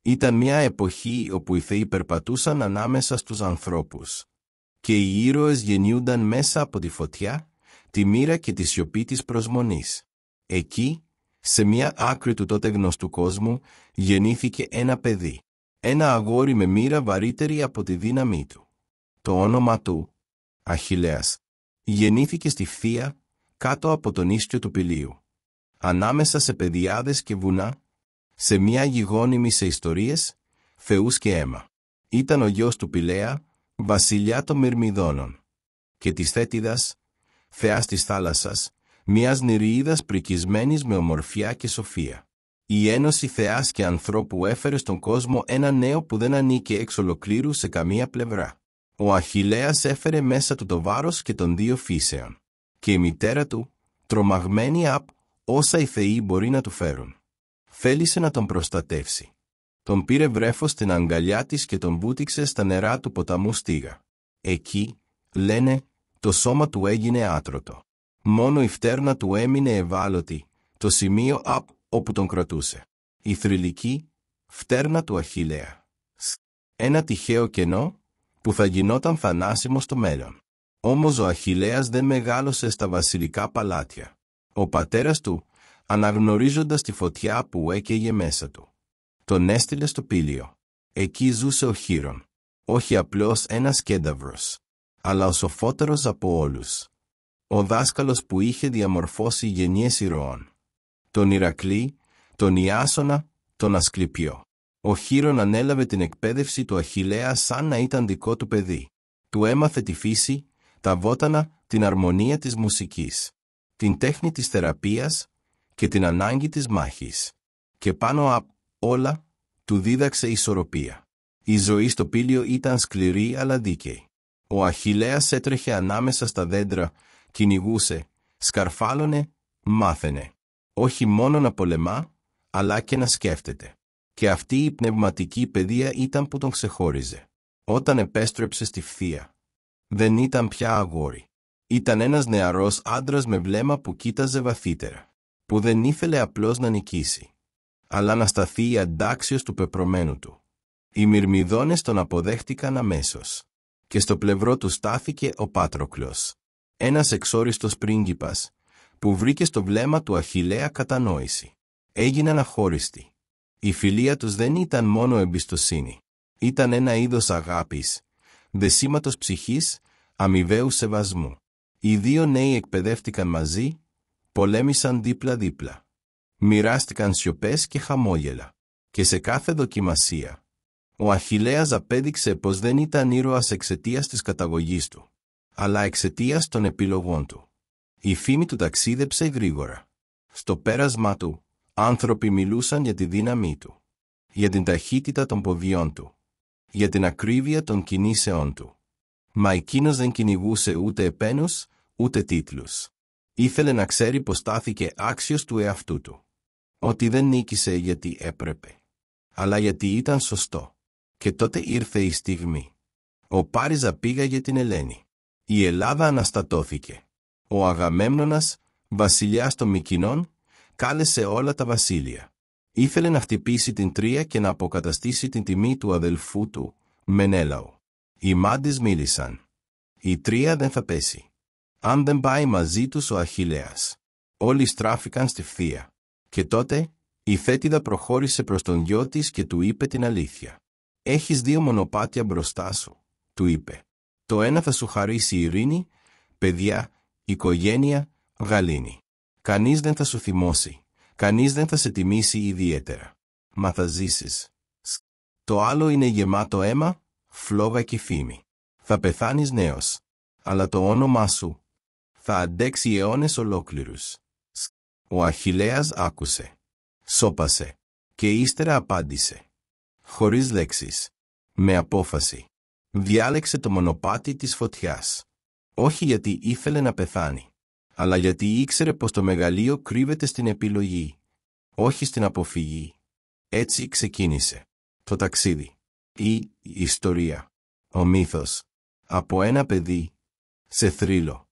Ήταν μια εποχή όπου οι θεοί περπατούσαν ανάμεσα στους ανθρώπους. Και οι ήρωες γεννιούνταν μέσα από τη φωτιά, τη μοίρα και τη σιωπή της προσμονής. Εκεί, σε μια άκρη του τότε γνωστού κόσμου, γεννήθηκε ένα παιδί. Ένα αγόρι με μοίρα βαρύτερη από τη δύναμή του. Το όνομα του, Αχιλλέας, γεννήθηκε στη Φθία, κάτω από τον ίσιο του Πηλίου. Ανάμεσα σε πεδιάδες και βουνά, σε μια γη γόνιμη σε ιστορίες, θεούς και αίμα. Ήταν ο γιος του Πηλαία, βασιλιά των Μυρμιδόνων, και της Θέτιδας, θεάς της θάλασσας, μιας νηριίδας πρικισμένης με ομορφιά και σοφία. Η ένωση θεάς και ανθρώπου έφερε στον κόσμο ένα νέο που δεν ανήκε εξ ολοκλήρου σε καμία πλευρά. Ο Αχιλλέας έφερε μέσα του το βάρος και των δύο φύσεων. Και η μητέρα του, τρομαγμένη απ' όσα οι θεοί μπορεί να του φέρουν, θέλησε να τον προστατεύσει. Τον πήρε βρέφος στην αγκαλιά της και τον βούτυξε στα νερά του ποταμού Στίγα. Εκεί, λένε, το σώμα του έγινε άτρωτο. Μόνο η φτέρνα του έμεινε ευάλωτη, το σημείο απ' όπου τον κρατούσε. Η θρυλική φτέρνα του Αχιλλέα. Ένα τυχαίο κενό που θα γινόταν θανάσιμο στο μέλλον. Όμως ο Αχιλλέας δεν μεγάλωσε στα βασιλικά παλάτια. Ο πατέρας του, αναγνωρίζοντας τη φωτιά που έκαιγε μέσα του, τον έστειλε στο Πήλιο. Εκεί ζούσε ο Χείρον. Όχι απλώς ένας κένταυρος, αλλά ο σοφότερος από όλους. Ο δάσκαλος που είχε διαμορφώσει γενιές ηρώων. Τον Ηρακλή, τον Ιάσονα, τον Ασκληπιό. Ο Χείρον ανέλαβε την εκπαίδευση του Αχιλλέα σαν να ήταν δικό του παιδί. Του έμαθε τη φύση, τα βότανα, την αρμονία της μουσικής, την τέχνη της θεραπείας και την ανάγκη της μάχης. Και πάνω απ' όλα, του δίδαξε ισορροπία. Η ζωή στο Πήλιο ήταν σκληρή αλλά δίκαιη. Ο Αχιλλέας έτρεχε ανάμεσα στα δέντρα, κυνηγούσε, σκαρφάλωνε, μάθαινε. Όχι μόνο να πολεμά, αλλά και να σκέφτεται. Και αυτή η πνευματική παιδεία ήταν που τον ξεχώριζε. Όταν επέστρεψε στη Φθία, δεν ήταν πια αγόρι. Ήταν ένας νεαρός άντρας με βλέμμα που κοίταζε βαθύτερα, που δεν ήθελε απλώς να νικήσει, αλλά να σταθεί αντάξιος του πεπρωμένου του. Οι Μυρμιδόνες τον αποδέχτηκαν αμέσως. Και στο πλευρό του στάθηκε ο Πάτροκλος, ένας εξόριστος πρίγκιπας, που βρήκε στο βλέμμα του Αχιλλέα κατανόηση. Έγιναν αχώριστοι. Η φιλία τους δεν ήταν μόνο εμπιστοσύνη. Ήταν ένα είδος αγάπης, δεσίματος ψυχής, αμοιβαίου σεβασμού. Οι δύο νέοι εκπαιδεύτηκαν μαζί, πολέμησαν δίπλα-δίπλα. Μοιράστηκαν σιωπές και χαμόγελα. Και σε κάθε δοκιμασία, ο Αχιλλέας απέδειξε πως δεν ήταν ήρωας εξαιτίας της καταγωγής του, αλλά εξαιτίας των επιλογών του. Η φήμη του ταξίδεψε γρήγορα. Στο πέρασμά του, άνθρωποι μιλούσαν για τη δύναμή του, για την ταχύτητα των ποδιών του, για την ακρίβεια των κινήσεών του. Μα εκείνος δεν κυνηγούσε ούτε επένους, ούτε τίτλους. Ήθελε να ξέρει πως στάθηκε άξιος του εαυτού του. Ότι δεν νίκησε γιατί έπρεπε, αλλά γιατί ήταν σωστό. Και τότε ήρθε η στιγμή. Ο Πάριζα πήγαγε την Ελένη. Η Ελλάδα αναστατώθηκε. Ο Αγαμέμνονας, βασιλιάς των Μικηνών, κάλεσε όλα τα βασίλεια. Ήθελε να χτυπήσει την Τρία και να αποκαταστήσει την τιμή του αδελφού του, Μενέλαου. Οι μάντες μίλησαν. Η Τρία δεν θα πέσει αν δεν πάει μαζί τους ο Αχιλλέας. Όλοι στράφηκαν στη Φθία. Και τότε, η Θέτιδα προχώρησε προς τον γιο της και του είπε την αλήθεια. «Έχεις δύο μονοπάτια μπροστά σου», του είπε. «Το ένα θα σου χαρίσει ειρήνη, παιδιά, οικογένεια, γαλήνη. Κανείς δεν θα σου θυμώσει, κανείς δεν θα σε τιμήσει ιδιαίτερα. Μα θα ζήσεις. Το άλλο είναι γεμάτο αίμα, φλόγα και φήμη. Θα πεθάνεις νέος, αλλά το όνομά σου θα αντέξει αιώνες ολόκληρους». Ο Αχιλλέας άκουσε, σώπασε και ύστερα απάντησε. Χωρίς λέξεις, με απόφαση, διάλεξε το μονοπάτι της φωτιάς. Όχι γιατί ήθελε να πεθάνει, αλλά γιατί ήξερε πως το μεγαλείο κρύβεται στην επιλογή, όχι στην αποφυγή. Έτσι ξεκίνησε το ταξίδι, η ιστορία, ο μύθος, από ένα παιδί σε θρύλο.